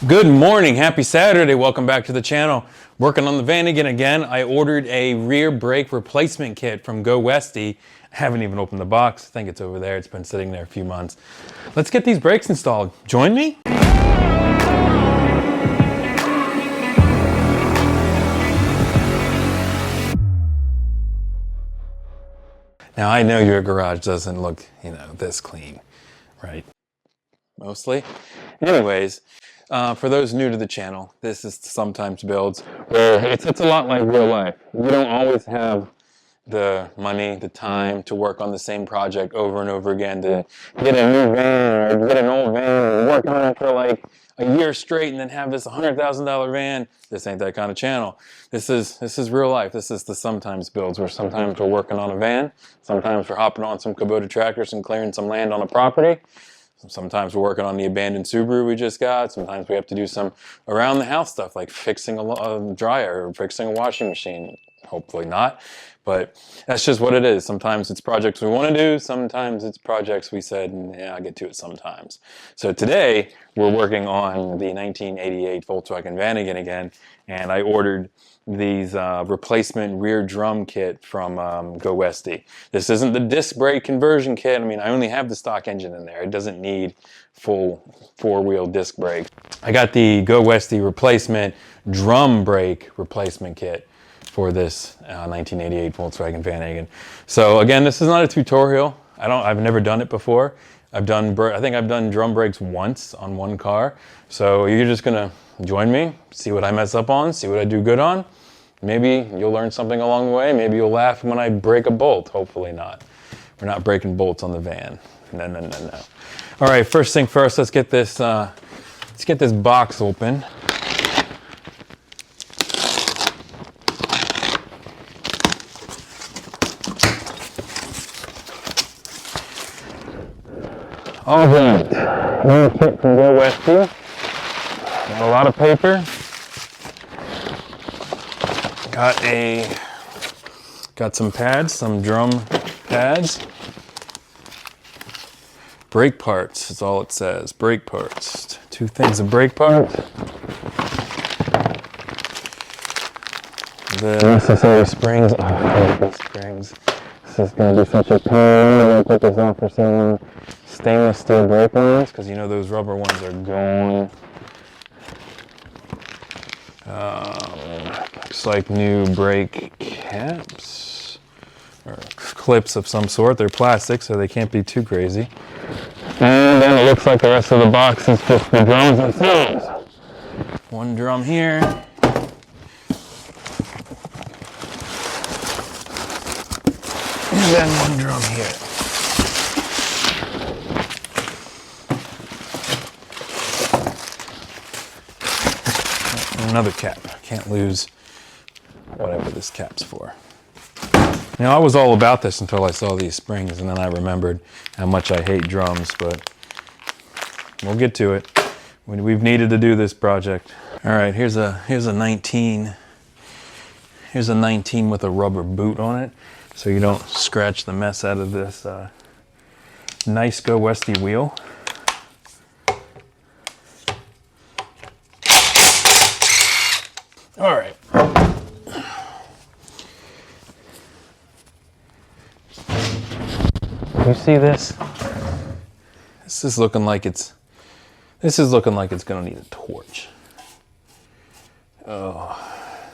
Good morning, happy Saturday, welcome back to the channel. Working on the Vanagon again. I ordered a rear brake replacement kit from GoWesty. I haven't even opened the box, I think it's over there, it's been sitting there a few months. Let's get these brakes installed. Join me? Now I know your garage doesn't look, this clean, right? Mostly. Anyways, for those new to the channel, this is Sometimes Builds, where it's a lot like real life. You don't always have the money, the time to work on the same project over and over again, to get a new van or get an old van and work on it for like a year straight and then have this $100,000 van. This ain't that kind of channel. This is real life. This is the Sometimes Builds, where sometimes we're working on a van, sometimes we're hopping on some Kubota tractors and clearing some land on a property. Sometimes we're working on the abandoned Subaru we just got. Sometimes we have to do some around the house stuff like fixing a dryer or fixing a washing machine. Hopefully not, but that's just what it is. Sometimes it's projects we want to do. Sometimes it's projects we said, yeah, I'll get to it sometimes. So today we're working on the 1988 Volkswagen Vanagon again, and I ordered these replacement rear drum kit from GoWesty. This isn't the disc brake conversion kit. I mean, I only have the stock engine in there. It doesn't need full four-wheel disc brake. I got the GoWesty replacement drum brake replacement kit for this 1988 Volkswagen Vanagon. So again, this is not a tutorial. I've never done it before. I think I've done drum brakes once on one car. So you're just gonna join me, see what I mess up on, see what I do good on. Maybe you'll learn something along the way. Maybe you'll laugh when I break a bolt. Hopefully not. We're not breaking bolts on the van. No, no, no, no. All right, first thing first, let's get this box open. All right, new kit from GoWesty. Got a lot of paper. Got some pads, some drum pads. Brake parts is all it says. Brake parts. Two things of brake parts. The necessary springs. Oh, I hate these springs. This is going to be such a pain. I'm going to put this on for some stainless steel brake lines, because you know those rubber ones are gone. Looks like new brake caps or clips of some sort. They're plastic, so they can't be too crazy. And then it looks like the rest of the box is just the drums themselves. One drum here. And then one drum here. Another cap. Can't lose whatever this cap's for. Now, I was all about this until I saw these springs, and then I remembered how much I hate drums, but we'll get to it. We've needed to do this project. All right, here's a 19. Here's a 19 with a rubber boot on it, so you don't scratch the mess out of this nice GoWesty wheel. All right. You see this? This is looking like it's gonna need a torch. Oh,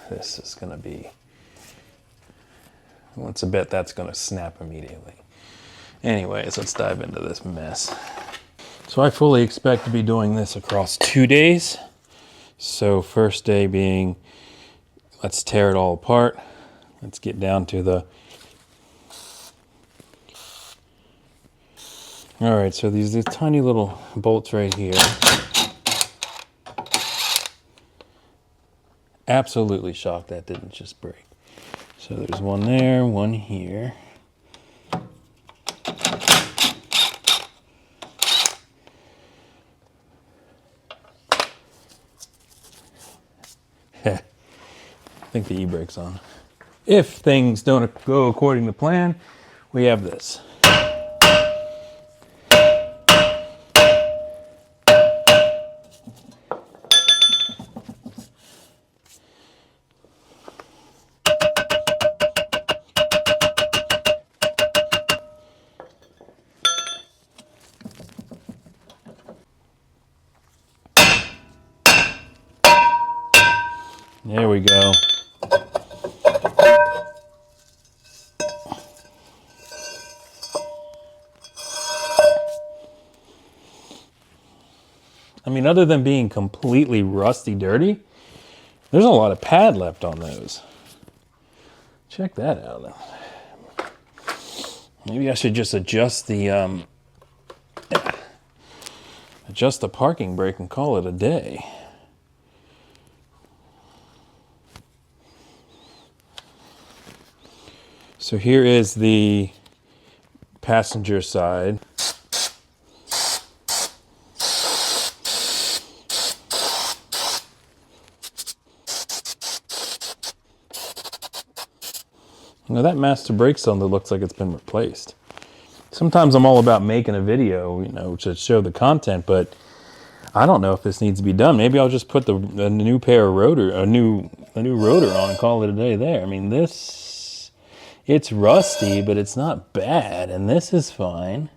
this is gonna be. What's a bet that's gonna snap immediately. Anyways, let's dive into this mess. So I fully expect to be doing this across 2 days. So first day being, let's tear it all apart. Let's get down to the... All right, so these tiny little bolts right here. Absolutely shocked that didn't just break. So there's one there, one here. I think the e-brake's on. If things don't go according to plan, we have this. There we go. I mean, other than being completely rusty dirty, there's a lot of pad left on those. Check that out. Maybe I should just adjust the parking brake and call it a day. So here is the passenger side. Now that master brake cylinder looks like it's been replaced. Sometimes I'm all about making a video, you know, to show the content, but I don't know if this needs to be done. Maybe I'll just put a new pair of rotor, a new rotor on and call it a day there. I mean, it's rusty, but it's not bad, and this is fine.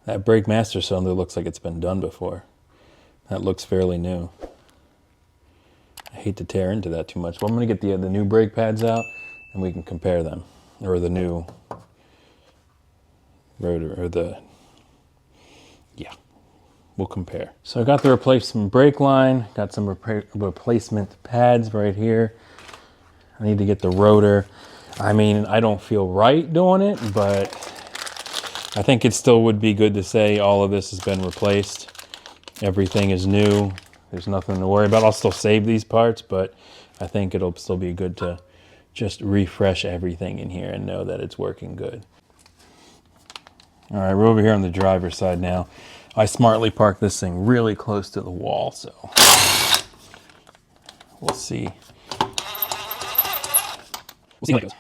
That brake master cylinder looks like it's been done before. That looks fairly new. I hate to tear into that too much, but I'm going to get the new brake pads out and we can compare them. Or the new rotor, or yeah, we'll compare. So I got the replacement brake line, got some replacement pads right here. I need to get the rotor. I mean, I don't feel right doing it, but I think it still would be good to say all of this has been replaced. Everything is new. There's nothing to worry about. I'll still save these parts, but I think it'll still be good to just refresh everything in here and know that it's working good. All right, we're over here on the driver's side now. I smartly parked this thing really close to the wall, so we'll see. We'll see how it goes.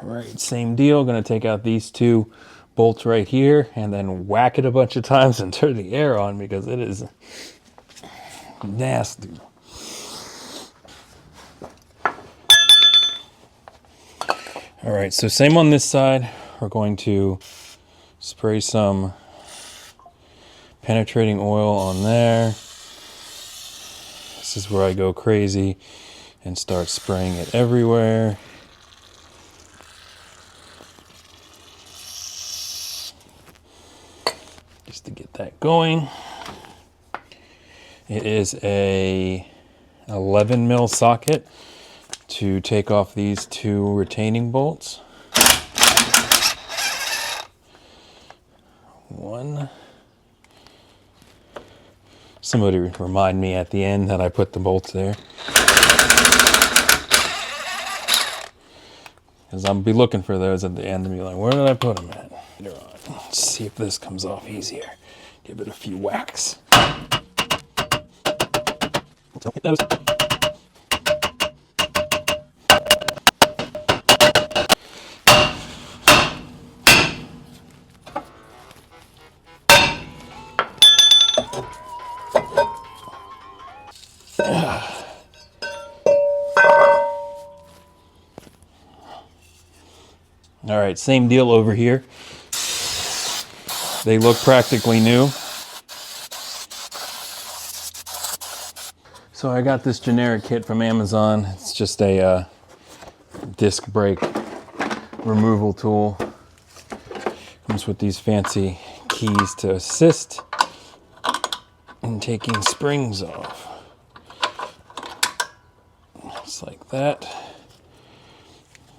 Right, same deal. Gonna take out these two bolts right here and then whack it a bunch of times and turn the air on because it is nasty. All right, so same on this side. We're going to spray some penetrating oil on there. This is where I go crazy and start spraying it everywhere. Just to get that going. It is a 11 mil socket to take off these two retaining bolts. One. Somebody remind me at the end that I put the bolts there. Because I'll be looking for those at the end and be like, where did I put them at? Later on. Let's see if this comes off easier. Give it a few whacks. Don't hit those. All right, same deal over here. They look practically new. So I got this generic kit from Amazon. It's just a disc brake removal tool. Comes with these fancy keys to assist in taking springs off. Just like that.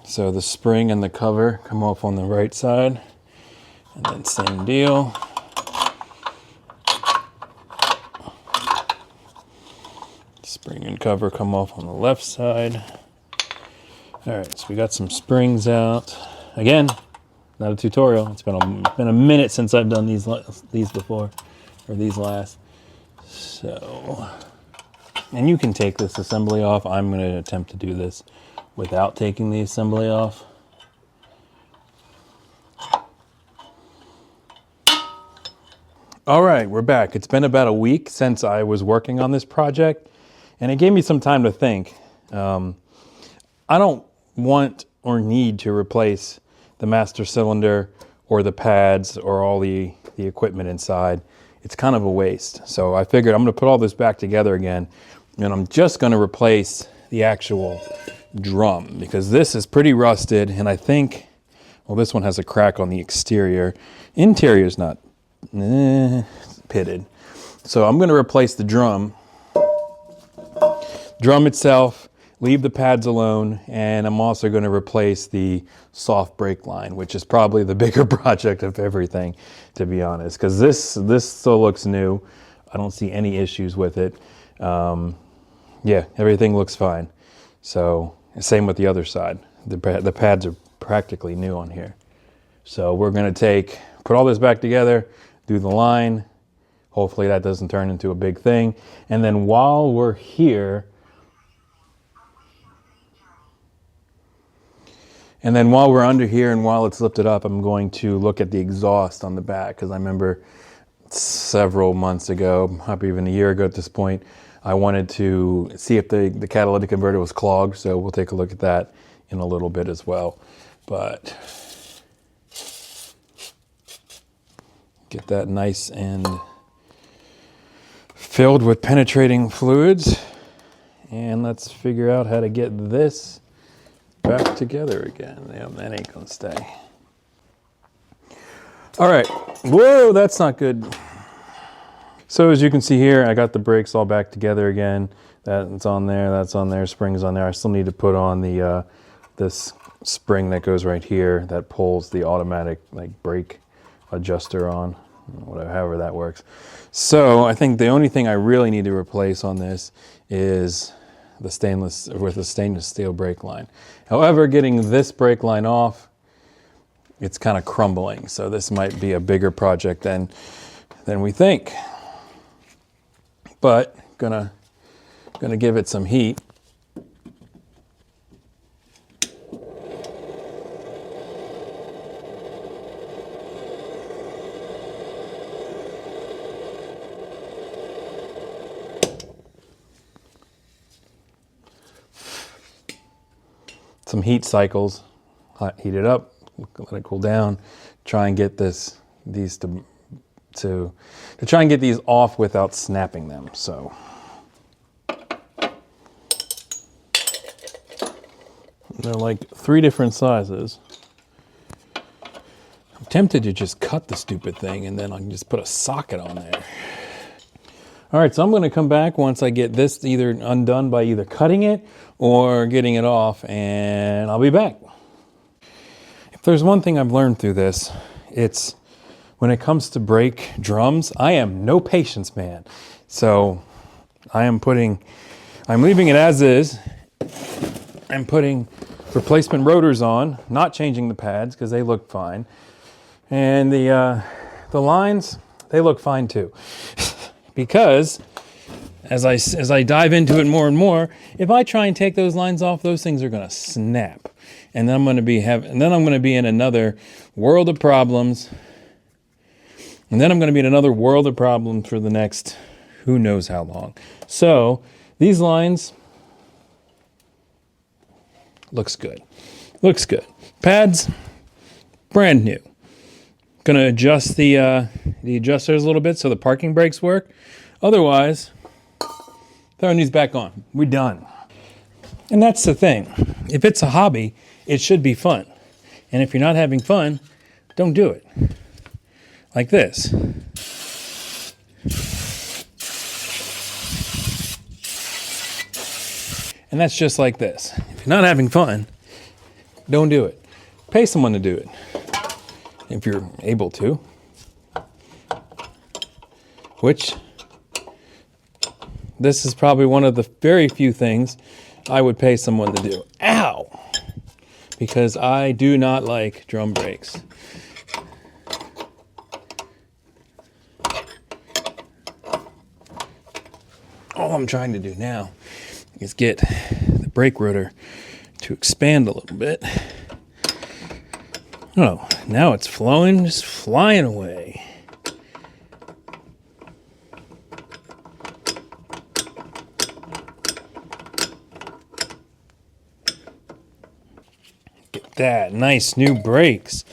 So the spring and the cover come off on the right side, and then same deal. Spring and cover come off on the left side. All right, so we got some springs out. Again, not a tutorial. It's been a minute since I've done these before, or these last. So, and you can take this assembly off. I'm going to attempt to do this without taking the assembly off. All right, we're back. It's been about a week since I was working on this project, and it gave me some time to think. I don't want or need to replace the master cylinder or the pads or all the equipment inside. It's kind of a waste. So I figured I'm going to put all this back together again, and I'm just going to replace the actual drum because this is pretty rusted, and I think, well, this one has a crack on the exterior. Interior is not pitted. So I'm going to replace the drum itself, leave the pads alone, and I'm also going to replace the soft brake line, which is probably the bigger project of everything, to be honest, because this still looks new. I don't see any issues with it. Yeah, everything looks fine. So same with the other side. The pads are practically new on here. So we're going to put all this back together, do the line. Hopefully that doesn't turn into a big thing. And then while we're here, under here and while it's lifted up, I'm going to look at the exhaust on the back, because I remember several months ago, probably even a year ago at this point, I wanted to see if the catalytic converter was clogged. So we'll take a look at that in a little bit as well. But get that nice and filled with penetrating fluids. And let's figure out how to get this back together again. Yeah, that ain't gonna stay. All right, whoa, that's not good. So as you can see here, I got the brakes all back together again. That's on there, springs on there. I still need to put on the this spring that goes right here that pulls the automatic brake adjuster on, whatever, however that works. So I think the only thing I really need to replace on this is the stainless steel brake line. However, getting this brake line off, it's kind of crumbling. So this might be a bigger project than we think. But gonna give it some heat. Some heat cycles, heat it up, let it cool down, try and get these to try and get these off without snapping them. So they're like 3 different sizes. I'm tempted to just cut the stupid thing and then I can just put a socket on there. All right, so I'm going to come back once I get this either undone by either cutting it or getting it off, and I'll be back. If there's one thing I've learned through this, it's when it comes to brake drums, I am no patience man. So I'm leaving it as is. I'm putting replacement rotors on, not changing the pads because they look fine. And the lines, they look fine too. Because as I dive into it more and more, if I try and take those lines off, those things are going to snap, and then I'm going to be in another world of problems. And then I'm going to be in another world of problems for the next who knows how long. So these lines looks good. Looks good. Pads, brand new. Gonna adjust the adjusters a little bit so the parking brakes work. Otherwise, throwing these back on. We're done. And that's the thing. If it's a hobby, it should be fun. And if you're not having fun, don't do it. Like this. And that's just like this. If you're not having fun, don't do it. Pay someone to do it. If you're able to. Which, this is probably one of the very few things I would pay someone to do. Ow! Because I do not like drum brakes. All I'm trying to do now is get the brake rotor to expand a little bit. Oh, now it's flowing, just flying away. that. Nice new brakes.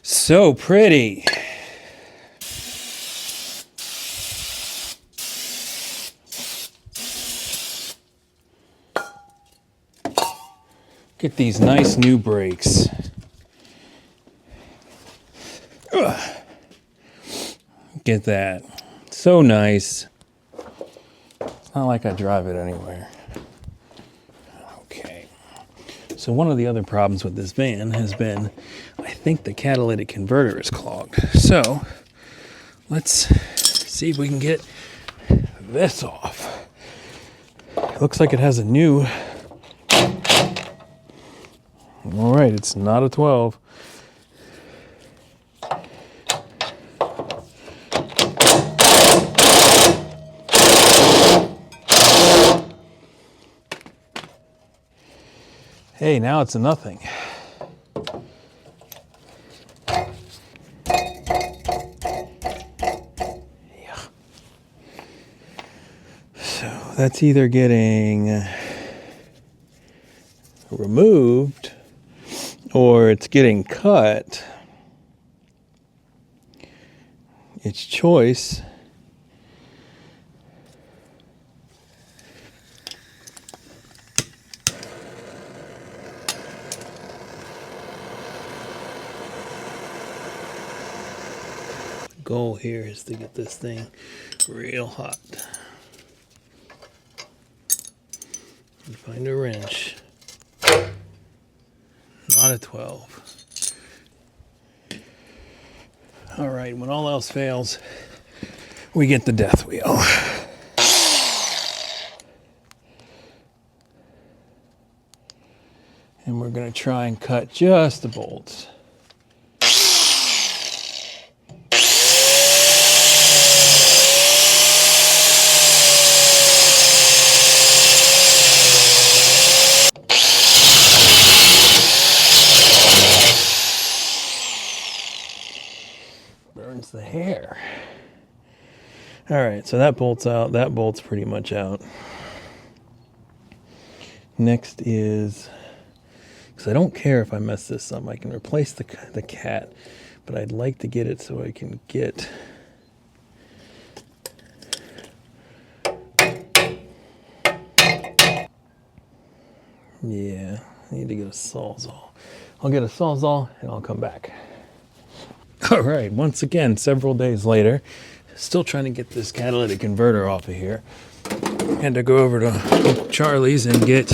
So pretty. Get these nice new brakes. Ugh. Get that. So nice. It's not like I drive it anywhere. Okay. So one of the other problems with this van has been, I think the catalytic converter is clogged. So let's see if we can get this off. Looks like it has a new. All right, it's not a 12. Hey, now it's a nothing. Yeah. So that's either getting removed or it's getting cut. It's choice. The goal here is to get this thing real hot. And find a wrench. Not a 12. All right, when all else fails, we get the death wheel. And we're going to try and cut just the bolts. Burns the hair. All right, so that bolt's out. That bolt's pretty much out. Next is, because I don't care if I mess this up, I can replace the cat, but I'd like to get it so I can get yeah, I need to get a Sawzall. I'll get a Sawzall and I'll come back. All right, once again, several days later, still trying to get this catalytic converter off of here. Had to go over to Charlie's and get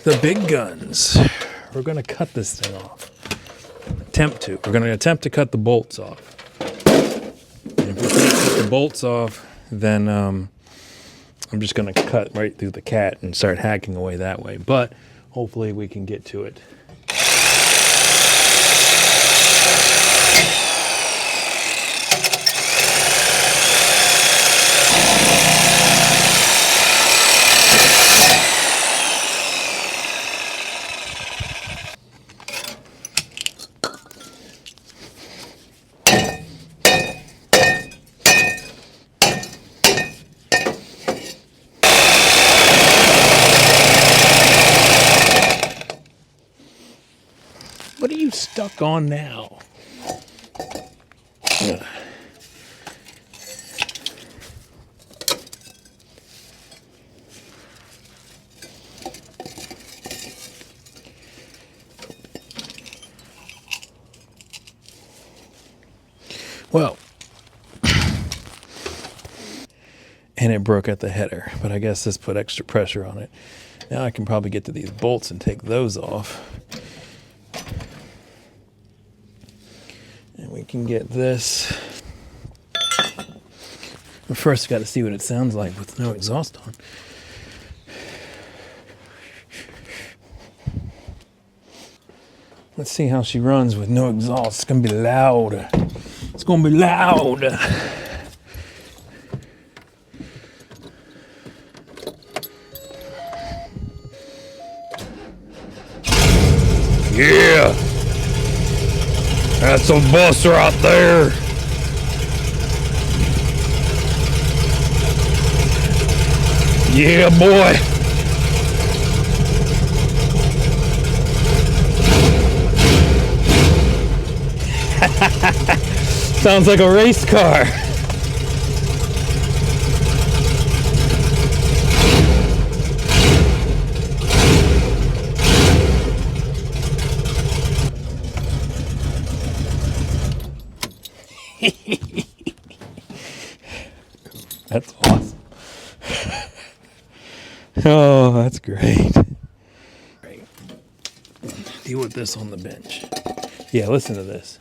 the big guns. We're going to cut this thing off. We're going to attempt to cut the bolts off. And if we can't cut the bolts off, then I'm just going to cut right through the cat and start hacking away that way. But hopefully we can get to it. What are you stuck on now? Ugh. Well, and it broke at the header, but I guess this put extra pressure on it. Now I can probably get to these bolts and take those off. And we can get this. But first, got to see what it sounds like with no exhaust on. Let's see how she runs with no exhaust. It's going to be loud. It's going to be loud. Yeah. That's a bus right there. Yeah, boy. Sounds like a race car. That's awesome. Oh, that's great. Great. Deal with this on the bench. Yeah, listen to this.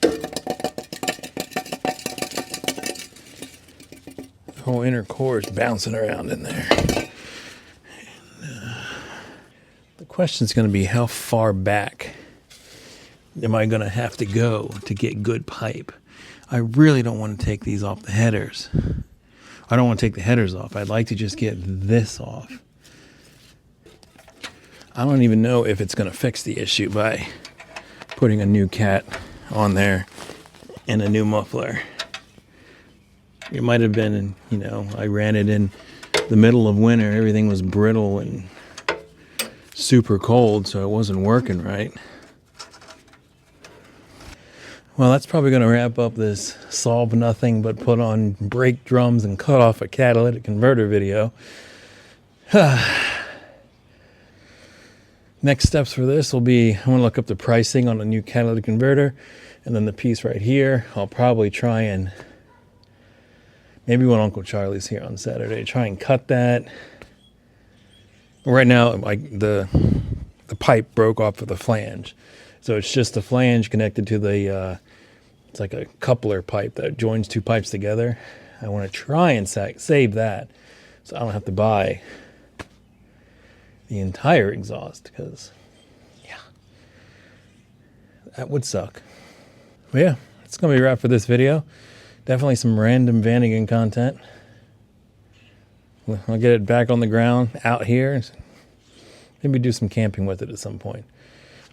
The whole inner core is bouncing around in there. And, the question's going to be, how far back am I going to have to go to get good pipe? I really don't want to take these off the headers. I don't want to take the headers off. I'd like to just get this off. I don't even know if it's going to fix the issue by putting a new cat on there and a new muffler. It might have been, you know, I ran it in the middle of winter. Everything was brittle and super cold, so it wasn't working right. Well, that's probably going to wrap up this solve nothing but put on brake drums and cut off a catalytic converter video. Next steps for this will be, I want to look up the pricing on a new catalytic converter, and then the piece right here, I'll probably try and, maybe when Uncle Charlie's here on Saturday, try and cut that. Right now, like the pipe broke off of the flange. So it's just the flange connected to the, it's like a coupler pipe that joins two pipes together. I want to try and save that so I don't have to buy the entire exhaust, because, yeah, that would suck. But yeah, it's going to be a wrap for this video. Definitely some random Vanagon content. I'll get it back on the ground out here. Maybe do some camping with it at some point.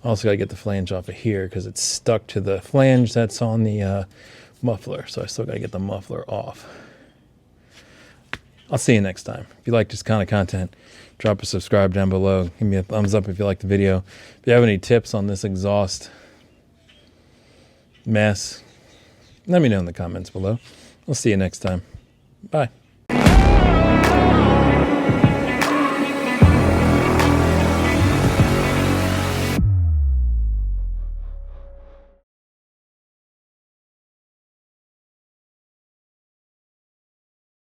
Also got to get the flange off of here because it's stuck to the flange that's on the muffler. So I still got to get the muffler off. I'll see you next time. If you like this kind of content, drop a subscribe down below. Give me a thumbs up if you like the video. If you have any tips on this exhaust mess, let me know in the comments below. I'll see you next time. Bye.